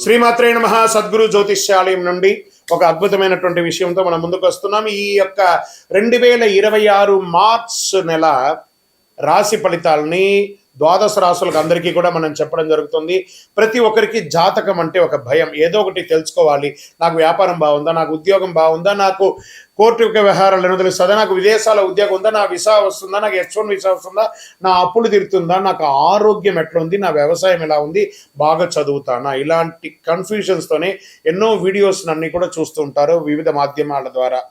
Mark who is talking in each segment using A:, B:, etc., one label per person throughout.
A: శ్రీమాత్రే నమః. సద్గురు జ్యోతిష్యాలయం నుండి ఒక అద్భుతమైనటువంటి విషయంతో మనం ముందుకు వస్తున్నాం. ఈ యొక్క 2026 మార్చ్ నెల రాశి ఫలితాలని ద్వాదశ రాశులకు అందరికీ కూడా మనం చెప్పడం జరుగుతుంది. ప్రతి ఒక్కరికి జాతకం అంటే ఒక భయం, ఏదో ఒకటి తెలుసుకోవాలి. నాకు వ్యాపారం బాగుందా, నాకు ఉద్యోగం బాగుందా, నాకు కోర్టు వ్యవహారాలు ఏమో తెలుస్తుందా, నాకు విదేశాల ఉద్యోగం ఉందా, నా వీసా వస్తుందా, నాకు H1 వీసా వస్తుందా, నా అప్పులు తీరుతుందా, నాకు ఆరోగ్యం ఎట్లా ఉంది, నా వ్యవసాయం ఎలా ఉంది, బాగా చదువుతానా, ఇలాంటి కన్ఫ్యూజన్స్తోనే ఎన్నో వీడియోస్ అన్ని కూడా చూస్తూ ఉంటారు వివిధ మాధ్యమాల ద్వారా.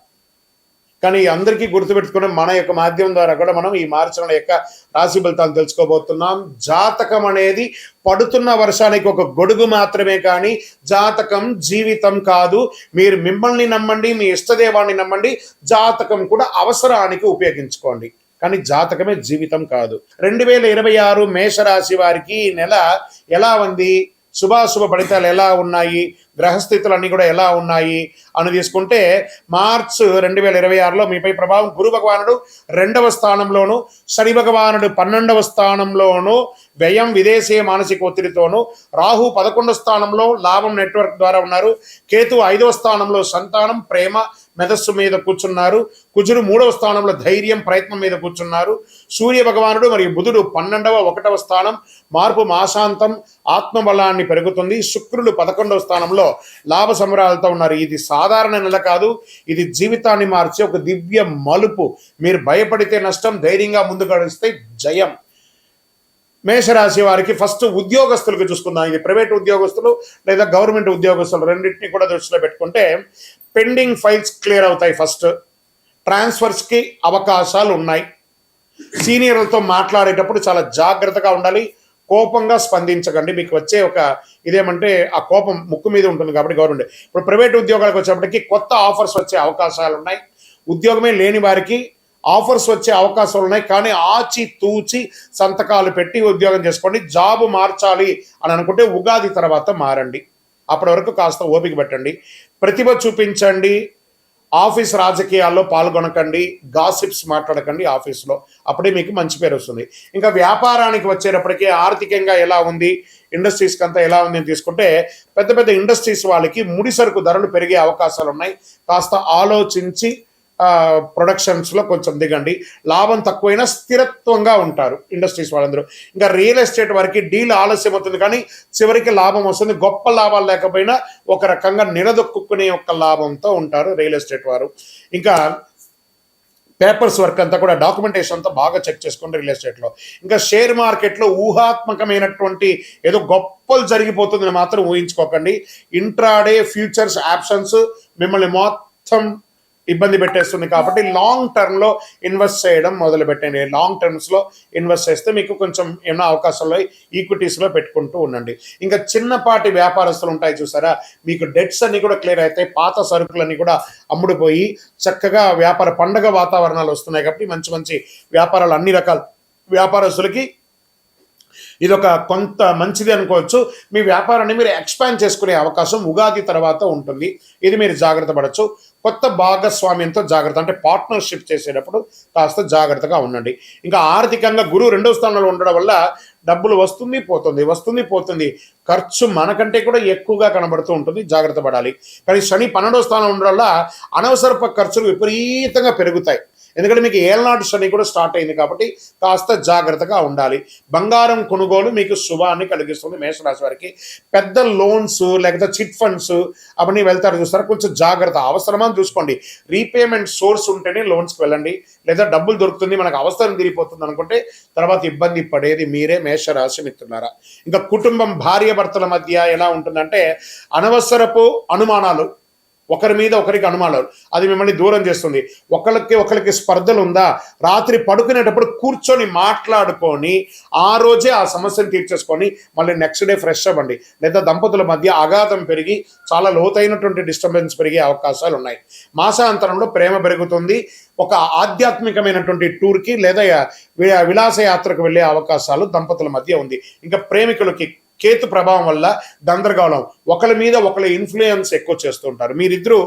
A: కానీ అందరికీ గుర్తుపెట్టుకుని మన యొక్క మాధ్యమం ద్వారా కూడా మనం ఈ మార్చి నెల యొక్క రాశి ఫలితాలు తెలుసుకోబోతున్నాం. జాతకం అనేది పడుతున్న వర్షానికి ఒక గొడుగు మాత్రమే, కానీ జాతకం జీవితం కాదు. మీరు మిమ్మల్ని నమ్మండి, మీ ఇష్టదేవాన్ని నమ్మండి, జాతకం కూడా అవసరానికి ఉపయోగించుకోండి, కానీ జాతకమే జీవితం కాదు. 2026 మేషరాశి వారికి ఈ నెల ఎలా ఉంది, శుభాశుభ ఫలితాలు ఎలా ఉన్నాయి, గ్రహస్థితులు అన్నీ కూడా ఎలా ఉన్నాయి అని తీసుకుంటే, మార్చ్ 2026లో మీపై ప్రభావం గురు భగవానుడు 2వ స్థానంలోను, శని భగవానుడు 12వ స్థానంలోను, వ్యయం విదేశీయ మానసిక ఒత్తిడితోను, రాహు 11వ స్థానంలో లాభం నెట్వర్క్ ద్వారా ఉన్నారు, కేతు 5వ స్థానంలో సంతానం ప్రేమ మెదస్సు మీద కూర్చున్నారు, కుజుడు 3వ స్థానంలో ధైర్యం ప్రయత్నం మీద కూర్చున్నారు, సూర్య భగవానుడు మరియు బుధుడు 12వ 1వ స్థానం మార్పు మాశాంతం ఆత్మబలాన్ని పెరుగుతుంది, శుక్రుడు 11వ స్థానంలో లాభ సంబరాలతో ఉన్నారు. ఇది సాధారణ నెల కాదు, ఇది జీవితాన్ని మార్చే ఒక దివ్య మలుపు. మీరు భయపడితే నష్టం, ధైర్యంగా ముందుకు నడిస్తే జయం. మేషరాశి వారికి ఫస్ట్ ఉద్యోగస్తులకు చూసుకుందాం. ఇది ప్రైవేట్ ఉద్యోగస్తులు లేదా గవర్నమెంట్ ఉద్యోగస్తులు రెండింటినీ కూడా దృష్టిలో పెట్టుకుంటే పెండింగ్ ఫైల్స్ క్లియర్ అవుతాయి. ఫస్ట్ ట్రాన్స్ఫర్స్కి అవకాశాలు ఉన్నాయి. సీనియర్లతో మాట్లాడేటప్పుడు చాలా జాగ్రత్తగా ఉండాలి, కోపంగా స్పందించకండి. మీకు వచ్చే ఒక ఇదేమంటే ఆ కోపం ముక్కు మీద ఉంటుంది కాబట్టి గవర్నమెంట్. ఇప్పుడు ప్రైవేట్ ఉద్యోగాలకు వచ్చేప్పటికి కొత్త ఆఫర్స్ వచ్చే అవకాశాలు ఉన్నాయి. ఉద్యోగమే లేని వారికి ఆఫర్స్ వచ్చే అవకాశాలు ఉన్నాయి, కానీ ఆచి తూచి సంతకాలు పెట్టి ఉద్యోగం చేసుకోండి. జాబ్ మార్చాలి అని అనుకుంటే ఉగాది తర్వాత మారండి. అప్పటి వరకు కాస్త ఓపిక పెట్టండి, ప్రతిభ చూపించండి. ఆఫీస్ రాజకీయాల్లో పాల్గొనకండి, గాసిప్స్ మాట్లాడకండి ఆఫీస్లో, అప్పుడే మీకు మంచి పేరు వస్తుంది. ఇంకా వ్యాపారానికి వచ్చేటప్పటికీ ఆర్థికంగా ఎలా ఉంది, ఇండస్ట్రీస్కి అంతా ఎలా ఉంది అని తీసుకుంటే, పెద్ద పెద్ద ఇండస్ట్రీస్ వాళ్ళకి ముడి సరుకు ధరలు పెరిగే అవకాశాలు ఉన్నాయి. కాస్త ఆలోచించి ప్రొడక్షన్స్లో కొంచెం దిగండి. లాభం తక్కువైనా స్థిరత్వంగా ఉంటారు ఇండస్ట్రీస్ వాళ్ళందరూ. ఇంకా రియల్ ఎస్టేట్ వారికి డీల్ ఆలస్యం అవుతుంది, కానీ చివరికి లాభం వస్తుంది. గొప్ప లాభాలు లేకపోయినా ఒక రకంగా నిలదొక్కునే ఒక లాభంతో ఉంటారు రియల్ ఎస్టేట్ వారు. ఇంకా పేపర్స్ వర్క్ అంతా కూడా డాక్యుమెంటేషన్ అంతా బాగా చెక్ చేసుకోండి రియల్ ఎస్టేట్లో. ఇంకా షేర్ మార్కెట్లో ఊహాత్మకమైనటువంటి ఏదో గొప్పలు జరిగిపోతుందని మాత్రం ఊహించుకోకండి. ఇంట్రాడే ఫ్యూచర్స్ ఆప్షన్స్ మిమ్మల్ని మొత్తం ఇబ్బంది పెట్టేస్తుంది, కాబట్టి లాంగ్ టర్మ్లో ఇన్వెస్ట్ చేయడం మొదలు పెట్టండి. లాంగ్ టర్మ్స్లో ఇన్వెస్ట్ చేస్తే మీకు కొంచెం ఏమైనా అవకాశాలు ఈక్విటీస్లో పెట్టుకుంటూ ఉండండి. ఇంకా చిన్నపాటి వ్యాపారస్తులు ఉంటాయి చూసారా, మీకు డెట్స్ అన్ని కూడా క్లియర్ అవుతాయి. పాత సరుకులన్నీ కూడా అమ్ముడుపోయి చక్కగా వ్యాపార పండగ వాతావరణాలు వస్తున్నాయి, కాబట్టి మంచి మంచి వ్యాపారాలు అన్ని రకాల వ్యాపారస్తులకి ఇదొక కొంత మంచిది అనుకోవచ్చు. మీ వ్యాపారాన్ని మీరు ఎక్స్పాండ్ చేసుకునే అవకాశం ఉగాది తర్వాత ఉంటుంది. ఇది మీరు జాగ్రత్త పడవచ్చు. కొత్త భాగస్వామ్యంతో జాగ్రత్త, అంటే పార్ట్నర్షిప్ చేసేటప్పుడు కాస్త జాగ్రత్తగా ఉండండి. ఇంకా ఆర్థికంగా గురువు 2వ స్థానంలో ఉండడం వల్ల డబ్బులు వస్తుంది పోతుంది, ఖర్చు మనకంటే కూడా ఎక్కువగా కనబడుతూ ఉంటుంది, జాగ్రత్త పడాలి. కానీ శని 12వ స్థానం ఉండడం వల్ల అనవసరపు ఖర్చులు విపరీతంగా పెరుగుతాయి. ఎందుకంటే మీకు ఏళ్ళనాటి శని కూడా స్టార్ట్ అయింది, కాబట్టి కాస్త జాగ్రత్తగా ఉండాలి. బంగారం కొనుగోలు మీకు శుభాన్ని కలిగిస్తుంది మేషరాశి వారికి. పెద్ద లోన్స్ లేకపోతే చిట్ ఫండ్స్ అవన్నీ వెళ్తారు చూస్తారా, కొంచెం జాగ్రత్త, అవసరమని చూసుకోండి. రీపేమెంట్ సోర్స్ ఉంటేనే లోన్స్కి వెళ్ళండి, లేదా డబ్బులు దొరుకుతుంది మనకు అవసరం తీరిపోతుంది అనుకుంటే తర్వాత ఇబ్బంది పడేది మీరే మేషరాశి మిత్రులారా. ఇంకా కుటుంబం భార్య భర్తల మధ్య ఎలా ఉంటుందంటే అనవసరపు అనుమానాలు, ఒకరి మీద ఒకరికి అనుమానాలు, అది మిమ్మల్ని దూరం చేస్తుంది. ఒకరికి స్పర్ధలు ఉందా, రాత్రి పడుకునేటప్పుడు కూర్చొని మాట్లాడుకొని ఆ రోజే ఆ సమస్యను తీర్చేసుకొని మళ్ళీ నెక్స్ట్ డే ఫ్రెష్ అవ్వండి. లేదా దంపతుల మధ్య అగాధం పెరిగి చాలా లోతైనటువంటి డిస్టర్బెన్స్ పెరిగే అవకాశాలు ఉన్నాయి. మాసాంతరంలో ప్రేమ పెరుగుతుంది. ఒక ఆధ్యాత్మికమైనటువంటి టూర్కి లేదా విలాస యాత్రకు వెళ్ళే అవకాశాలు దంపతుల మధ్య ఉంది. ఇంకా ప్రేమికులకి కేతు ప్రభావం వల్ల గందరగోళం, ఒకరి మీద ఒకరి ఇన్ఫ్లుయెన్స్ ఎక్కువ చేస్తుంటారు. మీరిద్దరూ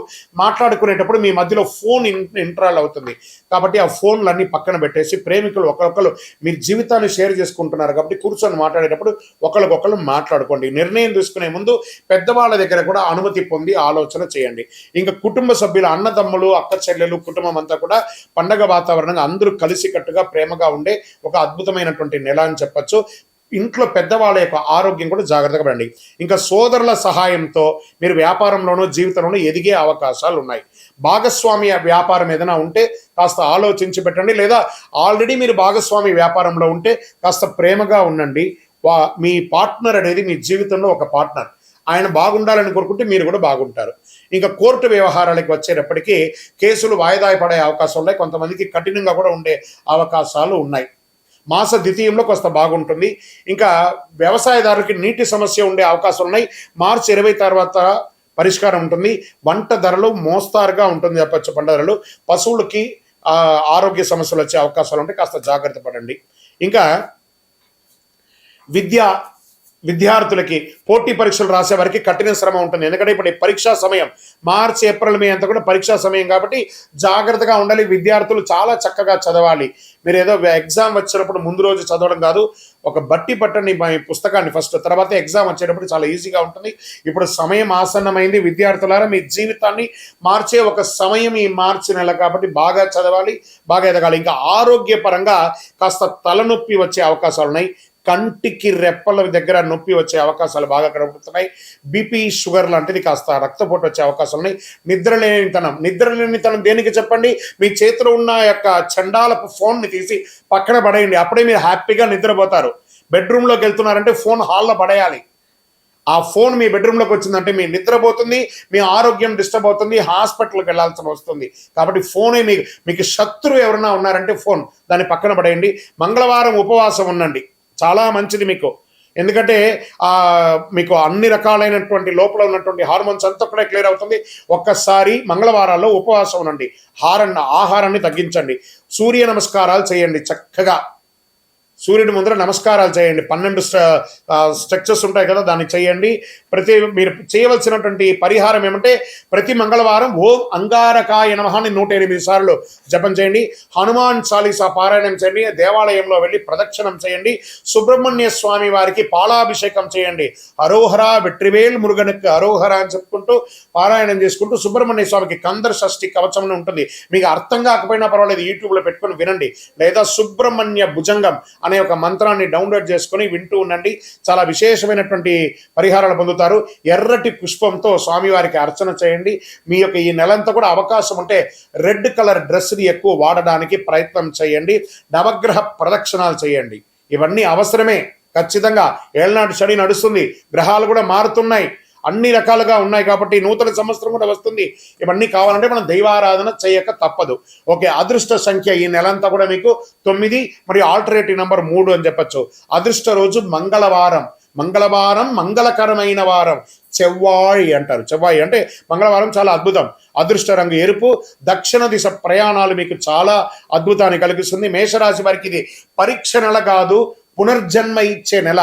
A: మాట్లాడుకునేటప్పుడు మీ మధ్యలో ఫోన్ ఇంటరాల్ అవుతుంది. కాబట్టి ఆ ఫోన్లన్నీ పక్కన పెట్టేసి ప్రేమికులు ఒకరొకరు మీరు జీవితాన్ని షేర్ చేసుకుంటున్నారు కాబట్టి కూర్చొని మాట్లాడేటప్పుడు ఒకరికొకరు మాట్లాడుకోండి. నిర్ణయం తీసుకునే ముందు పెద్దవాళ్ళ దగ్గర కూడా అనుమతి పొంది ఆలోచన చేయండి. ఇంకా కుటుంబ సభ్యులు, అన్నదమ్ములు, అక్క చెల్లెలు, కుటుంబం అంతా కూడా పండగ వాతావరణంగా అందరూ కలిసికట్టుగా ప్రేమగా ఉండే ఒక అద్భుతమైనటువంటి నెల అని చెప్పొచ్చు. ఇంట్లో పెద్దవాళ్ళ యొక్క ఆరోగ్యం కూడా జాగ్రత్తగా పడండి. ఇంకా సోదరుల సహాయంతో మీరు వ్యాపారంలోనూ జీవితంలోనూ ఎదిగే అవకాశాలు ఉన్నాయి. భాగస్వామి వ్యాపారం ఏదైనా ఉంటే కాస్త ఆలోచించి పెట్టండి, లేదా ఆల్రెడీ మీరు భాగస్వామి వ్యాపారంలో ఉంటే కాస్త ప్రేమగా ఉండండి. మీ పార్ట్నర్ అనేది మీ జీవితంలో ఒక పార్ట్నర్, ఆయన బాగుండాలని కోరుకుంటే మీరు కూడా బాగుంటారు. ఇంకా కోర్టు వ్యవహారాలకు వచ్చేటప్పటికీ కేసులు వాయిదా పడే అవకాశాలు ఉన్నాయి. కొంతమందికి కఠినంగా కూడా ఉండే అవకాశాలు ఉన్నాయి. మాస ద్వితీయంలో కొంత బాగుంటుంది. ఇంకా వ్యవసాయదారులకి నీటి సమస్య ఉండే అవకాశాలు ఉన్నాయి. మార్చి 20 తర్వాత పరిష్కారం ఉంటుంది. వంట ధరలు మోస్తారుగా ఉంటుంది చెప్పచ్చు. పంట ధరలు, పశువులకి ఆరోగ్య సమస్యలు వచ్చే అవకాశాలు ఉంటాయి, కాస్త జాగ్రత్త పడండి. ఇంకా విద్యార్థులకి పోటీ పరీక్షలు రాసే వారికి కఠిన శ్రమ ఉంటుంది. ఎందుకంటే ఇప్పుడు పరీక్షా సమయం, మార్చి, ఏప్రిల్, మే అంతా కూడా పరీక్షా సమయం కాబట్టి జాగ్రత్తగా ఉండాలి. విద్యార్థులు చాలా చక్కగా చదవాలి. మీరు ఏదో ఎగ్జామ్ వచ్చినప్పుడు ముందు రోజు చదవడం కాదు, ఒక బట్టి పట్టండి పుస్తకాన్ని ఫస్ట్, తర్వాత ఎగ్జామ్ వచ్చేటప్పుడు చాలా ఈజీగా ఉంటుంది. ఇప్పుడు సమయం ఆసన్నమైంది. విద్యార్థులారా, మీ జీవితాన్ని మార్చే ఒక సమయం ఈ మార్చి నెల కాబట్టి బాగా చదవాలి, బాగా ఎదగాలి. ఇంకా ఆరోగ్యపరంగా కాస్త తలనొప్పి వచ్చే అవకాశాలు ఉన్నాయి. కంటికి రెప్పల దగ్గర నొప్పి వచ్చే అవకాశాలు బాగా కనబడుతున్నాయి. బీపీ, షుగర్ లాంటిది, కాస్త రక్తపోటు వచ్చే అవకాశాలు ఉన్నాయి. నిద్రలేనితనం దేనికి చెప్పండి? మీ చేతిలో ఉన్న యొక్క చండాలపు ఫోన్ని తీసి పక్కన పడేయండి. అప్పుడే మీరు హ్యాపీగా నిద్రపోతారు. బెడ్రూమ్లోకి వెళ్తున్నారంటే ఫోన్ హాల్లో పడేయాలి. ఆ ఫోన్ మీ బెడ్రూమ్లోకి వచ్చిందంటే మీ నిద్రపోతుంది, మీ ఆరోగ్యం డిస్టర్బ్ అవుతుంది, హాస్పిటల్కి వెళ్ళాల్సి వస్తుంది. కాబట్టి ఫోనే మీకు శత్రువు ఎవరైనా ఉన్నారంటే ఫోన్, దాన్ని పక్కన పడేయండి. మంగళవారం ఉపవాసం ఉండండి, చాలా మంచిది మీకు. ఎందుకంటే మీకు అన్ని రకాలైనటువంటి లోపల ఉన్నటువంటి హార్మోన్స్ అంతా కూడా క్లియర్ అవుతుంది. ఒక్కసారి మంగళవారాల్లో ఉపవాసం ఉండండి, ఆహారాన్ని తగ్గించండి, సూర్య నమస్కారాలు చేయండి. చక్కగా సూర్యుడి ముందర నమస్కారాలు చేయండి. 12 స్ట్రక్చర్స్ ఉంటాయి కదా, దాన్ని చేయండి. మీరు చేయవలసినటువంటి పరిహారం ఏమంటే ప్రతి మంగళవారం ఓం అంగారకాయ నమః అని 108 సార్లు జపం చేయండి. హనుమాన్ చాలీసా పారాయణం చేయండి. దేవాలయంలో వెళ్ళి ప్రదక్షిణం చేయండి. సుబ్రహ్మణ్య స్వామి వారికి పాలాభిషేకం చేయండి. అరోహరా వెట్రివేల్ మురుగనుకు అరోహరా అని చెప్పుకుంటూ పారాయణం చేసుకుంటూ సుబ్రహ్మణ్య స్వామికి కందర షష్ఠి కవచం ఉంటుంది. మీకు అర్థం కాకపోయినా పర్వాలేదు, యూట్యూబ్లో పెట్టుకొని వినండి. లేదా సుబ్రహ్మణ్య భుజంగం అనే ఒక మంత్రాన్ని డౌన్లోడ్ చేసుకుని వింటూ ఉండండి. చాలా విశేషమైనటువంటి పరిహారాలు పొందుతారు. ఎర్రటి పుష్పంతో స్వామివారికి అర్చన చేయండి. మీ యొక్క ఈ నెలంతా కూడా అవకాశం ఉంటే రెడ్ కలర్ డ్రెస్ని ఎక్కువ వాడడానికి ప్రయత్నం చేయండి. నవగ్రహ ప్రదక్షిణాలు చేయండి. ఇవన్నీ అవసరమే ఖచ్చితంగా. ఏళ్ళనాటి శని నడుస్తుంది, గ్రహాలు కూడా మారుతున్నాయి, అన్ని రకాలుగా ఉన్నాయి కాబట్టి నూతన సంవత్సరం కూడా వస్తుంది. ఇవన్నీ కావాలంటే మనం దైవారాధన చేయక తప్పదు. ఓకే, అదృష్ట సంఖ్య ఈ నెలంతా కూడా మీకు 9 మరియు ఆల్టర్నేటివ్ నెంబర్ 3 అని చెప్పచ్చు. అదృష్ట రోజు మంగళవారం. మంగళకరమైన వారం, చెవ్వాయి అంటారు. చెవ్వాయి అంటే మంగళవారం చాలా అద్భుతం. అదృష్ట రంగు ఎరుపు. దక్షిణ దిశ ప్రయాణాలు మీకు చాలా అద్భుతాన్ని కలిగిస్తుంది. మేషరాశి వారికి ఇది పరీక్ష నెల కాదు, పునర్జన్మ ఇచ్చే నెల.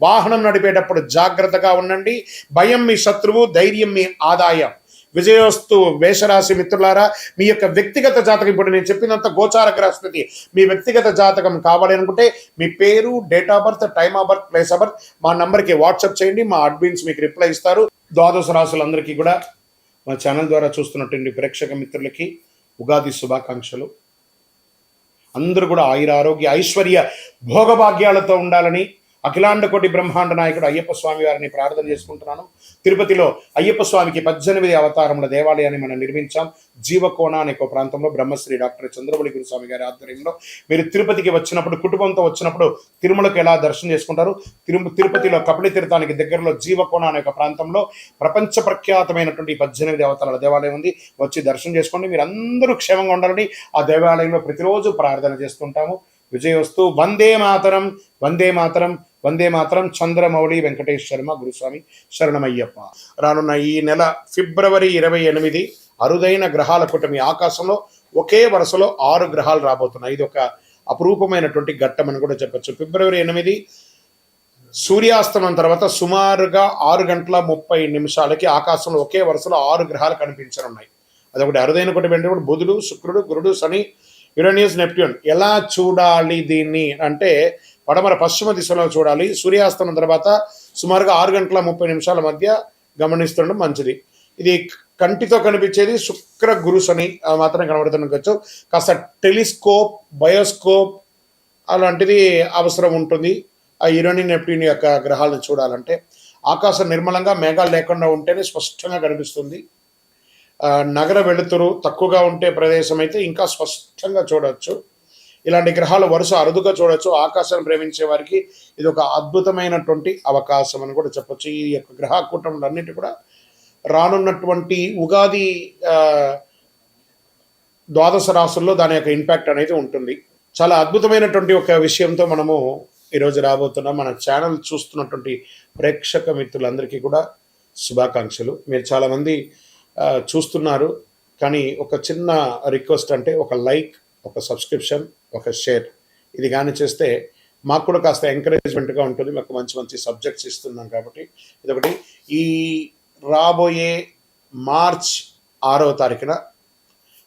A: వాహనం నడిపేటప్పుడు జాగ్రత్తగా ఉండండి. భయం మీ శత్రువు, ధైర్యం మీ ఆదాయం. విజయోస్తు మేషరాశి మిత్రులారా. మీ యొక్క వ్యక్తిగత జాతకం, ఇప్పుడు నేను చెప్పినంత గోచార గ్రహస్థితి, మీ వ్యక్తిగత జాతకం కావాలి అనుకుంటే మీ పేరు, date of birth, time of birth, place of birth మా నంబర్కి వాట్సాప్ చేయండి. మా అడ్మిన్స్ మీకు రిప్లై ఇస్తారు. ద్వాదశ రాశులందరికీ కూడా మా ఛానల్ ద్వారా చూస్తున్నటువంటి ప్రేక్షక మిత్రులకి ఉగాది శుభాకాంక్షలు. అందరూ కూడా ఆయుర ఆరోగ్య ఐశ్వర్య భోగభాగ్యాలతో ఉండాలని అఖిలాండ కోటి బ్రహ్మాండ నాయకుడు అయ్యప్ప స్వామి వారిని ప్రార్థన చేసుకుంటున్నాను. తిరుపతిలో అయ్యప్ప స్వామికి 18 అవతారముల దేవాలయాన్ని మనం నిర్మించాం. జీవకోణ అనే ఒక ప్రాంతంలో బ్రహ్మశ్రీ డాక్టర్ చంద్రమౌళి గురుస్వామి గారి ఆధ్వర్యంలో. మీరు తిరుపతికి వచ్చినప్పుడు, కుటుంబంతో వచ్చినప్పుడు తిరుమలకు ఎలా దర్శనం చేసుకుంటారు? తిరుపతిలో కపిల తీర్థానికి దగ్గరలో జీవకోణ అనే ఒక ప్రాంతంలో ప్రపంచ ప్రఖ్యాతమైనటువంటి 18 అవతారాల దేవాలయం ఉంది. వచ్చి దర్శనం చేసుకోండి. మీరు అందరూ క్షేమంగా ఉండాలని ఆ దేవాలయంలో ప్రతిరోజు ప్రార్థన చేస్తుంటాము. విజయోస్తు. వందే మాతరం, వందే మాతరం, వందే మాతరం. చంద్రమౌళి వెంకటేష్ శర్మ గురుస్వామి శరణమయ్యప్ప. రానున్న ఈ నెల ఫిబ్రవరి 28 అరుదైన గ్రహాల కూటమి. ఆకాశంలో ఒకే వరుసలో 6 గ్రహాలు రాబోతున్నాయి. ఇది ఒక అపురూపమైనటువంటి ఘట్టం అని కూడా చెప్పచ్చు. ఫిబ్రవరి 8 సూర్యాస్తమం తర్వాత సుమారుగా 6 గంటల 30 నిమిషాలకి ఆకాశంలో ఒకే వరుసలో 6 గ్రహాలు కనిపించనున్నాయి. అదొకటి అరుదైన ఒకటి ఏంటంటే బుధుడు, శుక్రుడు, గురుడు, శని, యురేనియస్, నెప్ట్యూన్. ఎలా చూడాలి దీన్ని అంటే పడమర పశ్చిమ దిశలో చూడాలి. సూర్యాస్తమం తర్వాత సుమారుగా 6 గంటల 30 నిమిషాల మధ్య గమనిస్తుండడం మంచిది. ఇది కంటితో కనిపించేది శుక్ర, గురు, శని మాత్రమే కనబడుతుండొచ్చు. కాస్త టెలిస్కోప్, బయోస్కోప్ అలాంటిది అవసరం ఉంటుంది ఆ యురేనియస్, నెప్ట్యూన్ యొక్క గ్రహాలను చూడాలంటే. ఆకాశం నిర్మలంగా మేఘాలు లేకుండా ఉంటేనే స్పష్టంగా కనిపిస్తుంది. నగర వెలుతురు తక్కువగా ఉంటే ప్రదేశం అయితే ఇంకా స్పష్టంగా చూడవచ్చు. ఇలాంటి గ్రహాలు వరుస అరుదుగా చూడవచ్చు. ఆకాశాన్ని ప్రేమించే వారికి ఇది ఒక అద్భుతమైనటువంటి అవకాశం అని కూడా చెప్పొచ్చు. ఈ యొక్క గ్రహ కూటములన్నిటి కూడా రానున్నటువంటి ఉగాది ద్వాదశ రాసుల్లో దాని యొక్క ఇంపాక్ట్ అనేది ఉంటుంది. చాలా అద్భుతమైనటువంటి ఒక విషయంతో మనము ఈరోజు రాబోతున్నాం. మన ఛానల్ చూస్తున్నటువంటి ప్రేక్షక మిత్రులందరికీ కూడా శుభాకాంక్షలు. మీరు చాలామంది చూస్తున్నారు, కానీ ఒక చిన్న రిక్వెస్ట్ అంటే ఒక లైక్, ఒక సబ్స్క్రిప్షన్, ఒక షేర్ ఇది కానీ చేస్తే మాకు కూడా కాస్త ఎంకరేజ్మెంట్గా ఉంటుంది. మాకు మంచి మంచి సబ్జెక్ట్స్ ఇస్తున్నాం కాబట్టి ఇదొకటి. ఈ రాబోయే మార్చ్ 6వ తారీఖున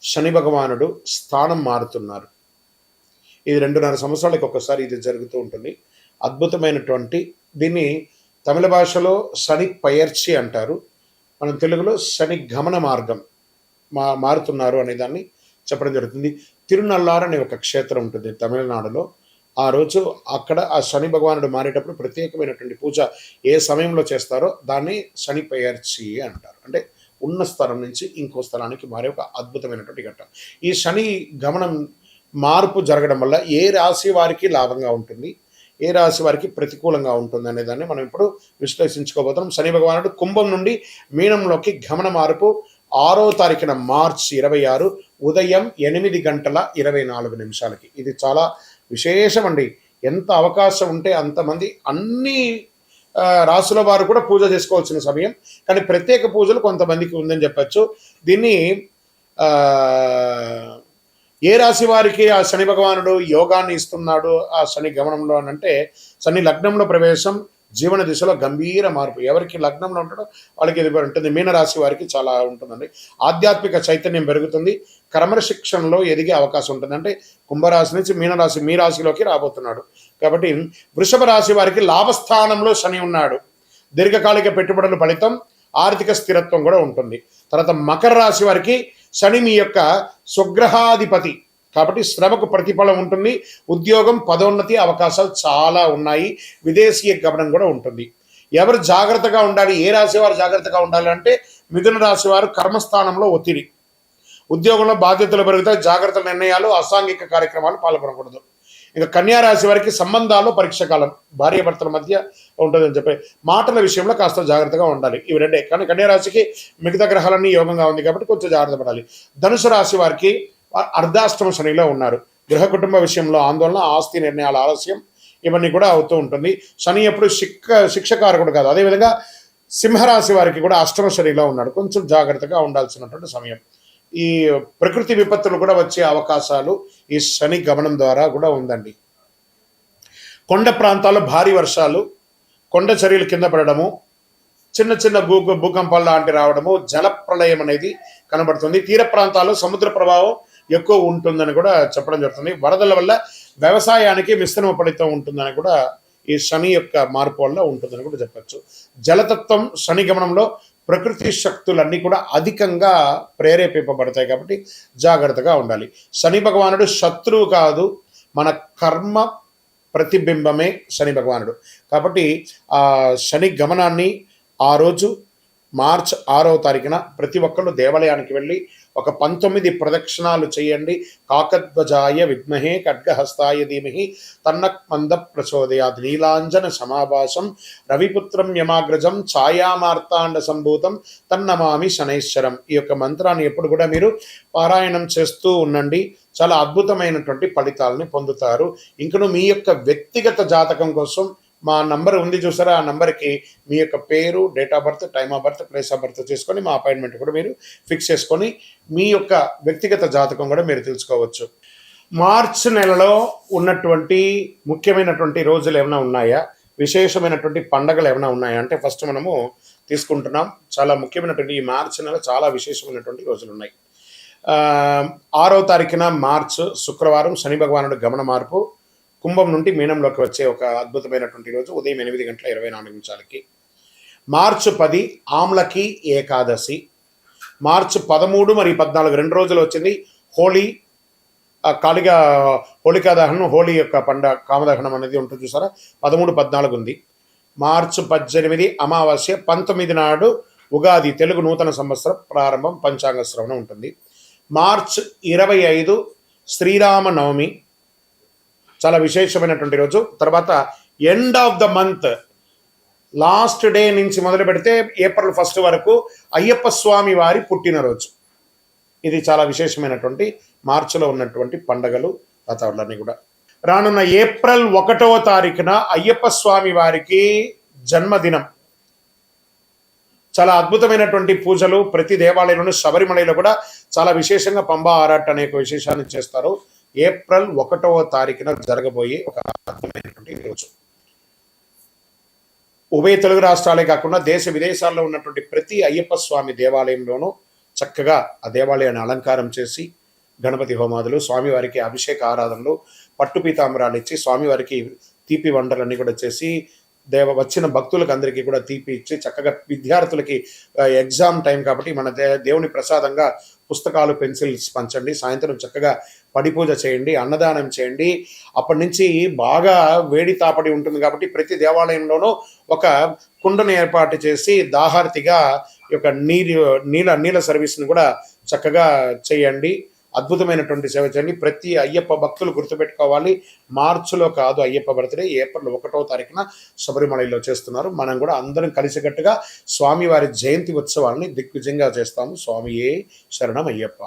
A: శని భగవానుడు స్థానం మారుతున్నారు. ఇది 2.5 సంవత్సరాలకు ఒకసారి ఇది జరుగుతూ ఉంటుంది. అద్భుతమైనటువంటి దీన్ని తమిళ భాషలో శని పయర్చి అంటారు. మనం తెలుగులో శని గమన మార్గం మారుతున్నారు అనే దాన్ని చెప్పడం జరుగుతుంది. తిరునల్లార్ అనే ఒక క్షేత్రం ఉంటుంది తమిళనాడులో. ఆ రోజు అక్కడ ఆ శని భగవానుడు మారేటప్పుడు ప్రత్యేకమైనటువంటి పూజ ఏ సమయంలో చేస్తారో దాన్ని శని పయర్చి అంటారు. అంటే ఉన్న స్థలం నుంచి ఇంకో స్థలానికి మారే ఒక అద్భుతమైనటువంటి ఘట్టం. ఈ శని గమనం మార్పు జరగడం వల్ల ఏ రాశి వారికి లాభంగా ఉంటుంది, ఏ రాశి వారికి ప్రతికూలంగా ఉంటుంది అనే దాన్ని మనం ఇప్పుడు విశ్లేషించుకోబోతున్నాం. శని భగవానుడు కుంభం నుండి మీనంలోకి గమన మార్పు 6వ తారీఖున మార్చి 26 ఉదయం 8:24 ఇది చాలా విశేషం అండి. ఎంత అవకాశం ఉంటే అంతమంది అన్ని రాసుల వారు కూడా పూజ చేసుకోవాల్సిన సమయం. కానీ ప్రత్యేక పూజలు కొంతమందికి ఉందని చెప్పచ్చు. దీన్ని ఏ రాశి వారికి ఆ శని భగవానుడు యోగాన్ని ఇస్తున్నాడు ఆ శని గమనంలో అని అంటే, శని లగ్నంలో ప్రవేశం, జీవన దిశలో గంభీర మార్పు. ఎవరికి లగ్నంలో ఉంటాడో వాళ్ళకి ఇది ఉంటుంది. మీనరాశి వారికి చాలా ఉంటుందండి. ఆధ్యాత్మిక చైతన్యం పెరుగుతుంది. క్రమశిక్షణలో ఎదిగే అవకాశం ఉంటుంది. అంటే కుంభరాశి నుంచి మీనరాశి మీ రాశిలోకి రాబోతున్నాడు కాబట్టి వృషభ రాశి వారికి లాభస్థానంలో శని ఉన్నాడు. దీర్ఘకాలిక పెట్టుబడుల ఫలితం, ఆర్థిక స్థిరత్వం కూడా ఉంటుంది. తర్వాత మకర రాశి వారికి శని మీ యొక్క స్వగ్రహాధిపతి కాబట్టి శ్రమకు ప్రతిఫలం ఉంటుంది. ఉద్యోగం, పదోన్నతి అవకాశాలు చాలా ఉన్నాయి. విదేశీయ గమనం కూడా ఉంటుంది. ఎవరు జాగ్రత్తగా ఉండాలి, ఏ రాశి వారు జాగ్రత్తగా ఉండాలి అంటే మిథున రాశి వారు కర్మస్థానంలో ఒత్తిడి, ఉద్యోగంలో బాధ్యతలు పెరుగుతాయి. జాగ్రత్త నిర్ణయాలు, అసాంఘిక కార్యక్రమాలు పాల్గొనకూడదు. ఇంకా కన్యా రాశి వారికి సంబంధాల్లో పరీక్ష కాలం, భార్యాభర్తల మధ్య ఉంటుందని చెప్పి మాటల విషయంలో కాస్త జాగ్రత్తగా ఉండాలి. ఇవి రెండే. కానీ కన్యా రాశికి మిగతా గ్రహాలన్నీ యోగంగా ఉంది కాబట్టి కొంచెం జాగ్రత్త పడాలి. ధనుసు రాశి వారికి అర్ధాష్టమ శనిలో ఉన్నారు. గృహ కుటుంబ విషయంలో ఆందోళన, ఆస్తి నిర్ణయాల ఆలస్యం ఇవన్నీ కూడా అవుతూ ఉంటుంది. శని ఎప్పుడు శిక్షకారకుడు కాదు. అదేవిధంగా సింహరాశి వారికి కూడా అష్టమ శనిలో ఉన్నాడు. కొంచెం జాగ్రత్తగా ఉండాల్సినటువంటి సమయం. ఈ ప్రకృతి విపత్తులు కూడా వచ్చే అవకాశాలు ఈ శని గమనం ద్వారా కూడా ఉందండి. కొండ ప్రాంతాల్లో భారీ వర్షాలు, కొండ చర్యలు కింద పడడము, చిన్న చిన్న భూకంపాలు లాంటి రావడము, జల ప్రళయం అనేది కనబడుతుంది. తీర ప్రాంతాల్లో సముద్ర ప్రభావం ఎక్కువ ఉంటుందని కూడా చెప్పడం జరుగుతుంది. వరదల వల్ల వ్యవసాయానికి మిశ్రమ ఫలితం ఉంటుందని కూడా ఈ శని యొక్క మార్పు వల్ల ఉంటుందని కూడా చెప్పచ్చు. జలతత్వం శని గమనంలో ప్రకృతి శక్తులన్నీ కూడా అధికంగా ప్రేరేపింపబడతాయి కాబట్టి జాగ్రత్తగా ఉండాలి. శని భగవానుడు శత్రువు కాదు, మన కర్మ ప్రతిబింబమే శని భగవానుడు. కాబట్టి ఆ శని గమనాన్ని ఆ రోజు మార్చ్ 6వ తారీఖున ప్రతి ఒక్కళ్ళు దేవాలయానికి వెళ్ళి ఒక 19 ప్రదక్షిణాలు చేయండి. కాకధ్వజాయ విద్మహే ఖడ్గహస్తాయ ధీమహి తన్నః మంద ప్రచోదయాత్ నీలాంజన సమాభాసం రవిపుత్రం యమాగ్రజం ఛాయామార్తాండ సంభూతం తన్నమామి శనైశ్వరం. ఈ యొక్క మంత్రాన్ని ఎప్పుడు కూడా మీరు పారాయణం చేస్తూ ఉండండి. చాలా అద్భుతమైనటువంటి ఫలితాలని పొందుతారు. ఇంకను మీ యొక్క వ్యక్తిగత జాతకం కోసం మా నంబర్ ఉంది చూసారా, ఆ నంబర్కి మీ యొక్క పేరు, date of birth, time of birth, place of birth చేసుకొని మా అపాయింట్మెంట్ కూడా మీరు ఫిక్స్ చేసుకొని మీ యొక్క వ్యక్తిగత జాతకం కూడా మీరు తెలుసుకోవచ్చు. మార్చ్ నెలలో ఉన్నటువంటి ముఖ్యమైనటువంటి రోజులు ఏమైనా ఉన్నాయా? విశేషమైనటువంటి పండగలు ఏమైనా ఉన్నాయా అంటే ఫస్ట్ మనము తీసుకుంటున్నాం. చాలా ముఖ్యమైనటువంటి ఈ మార్చి నెల చాలా విశేషమైనటువంటి రోజులు ఉన్నాయి. 6వ తారీఖున మార్చ్ శుక్రవారం శని భగవానుడు గమన మార్పు కుంభం నుండి మీనంలోకి వచ్చే ఒక అద్భుతమైనటువంటి రోజు ఉదయం 8:24 మార్చి 10 ఆమ్లకి ఏకాదశి. మార్చి 13 మరియు 14 2 రోజులు వచ్చింది హోలీ. కాళిగా హోళికా దహనం, హోలీ యొక్క కామదహనం అనేది ఉంటుంది చూసారా, 13, 14 ఉంది. మార్చి 18 అమావాస్య, 19 నాడు ఉగాది తెలుగు నూతన సంవత్సరం ప్రారంభం, పంచాంగ శ్రవణం ఉంటుంది. మార్చ్ 25 శ్రీరామ నవమి, చాలా విశేషమైనటువంటి రోజు. తర్వాత end of the month last day నుంచి మొదలు పెడితే ఏప్రిల్ 1 వరకు అయ్యప్ప స్వామి వారి పుట్టినరోజు. ఇది చాలా విశేషమైనటువంటి మార్చిలో ఉన్నటువంటి పండగలు వాతావరణాన్ని కూడా. రానున్న ఏప్రిల్ 1వ తారీఖున అయ్యప్ప స్వామి వారికి జన్మదినం. చాలా అద్భుతమైనటువంటి పూజలు ప్రతి దేవాలయంలోనూ, శబరిమలలో కూడా చాలా విశేషంగా పంబా ఆరాట్ అనే ఒక విశేషాన్ని చేస్తారు. ఏప్రిల్ 1వ తారీఖున జరగబోయే ఒక అద్భుతమైనటువంటి రోజు. ఉభయ తెలుగు రాష్ట్రాలే కాకుండా దేశ విదేశాల్లో ఉన్నటువంటి ప్రతి అయ్యప్ప స్వామి దేవాలయంలోనూ చక్కగా ఆ దేవాలయాన్ని అలంకారం చేసి గణపతి హోమాదులు, స్వామివారికి అభిషేక ఆరాధనలు, పట్టు పీతాంబరాలు ఇచ్చి స్వామివారికి తీపి వంటలన్నీ కూడా చేసి వచ్చిన భక్తులకు అందరికీ కూడా తీపి ఇచ్చి చక్కగా విద్యార్థులకి ఎగ్జామ్ టైం కాబట్టి మన దేవుని ప్రసాదంగా పుస్తకాలు, పెన్సిల్స్ పంచండి. సాయంత్రం చక్కగా పడి పూజ చేయండి, అన్నదానం చేయండి. అప్పటి నుంచి బాగా వేడి తాపడి ఉంటుంది కాబట్టి ప్రతి దేవాలయంలోనూ ఒక కుండను ఏర్పాటు చేసి దాహార్తిగా ఈ యొక్క నీళ్ళ సర్వీస్ని కూడా చక్కగా చేయండి. అద్భుతమైనటువంటి సేవ చేయండి. ప్రతి అయ్యప్ప భక్తులు గుర్తుపెట్టుకోవాలి, మార్చిలో కాదు అయ్యప్ప బర్త్డే, ఏప్రిల్ 1వ తారీఖున శబరిమలలో చేస్తున్నారు. మనం కూడా అందరం కలిసికట్టుగా స్వామివారి జయంతి ఉత్సవాన్ని దిగ్విజయంగా చేస్తాము. స్వామియే శరణం అయ్యప్ప.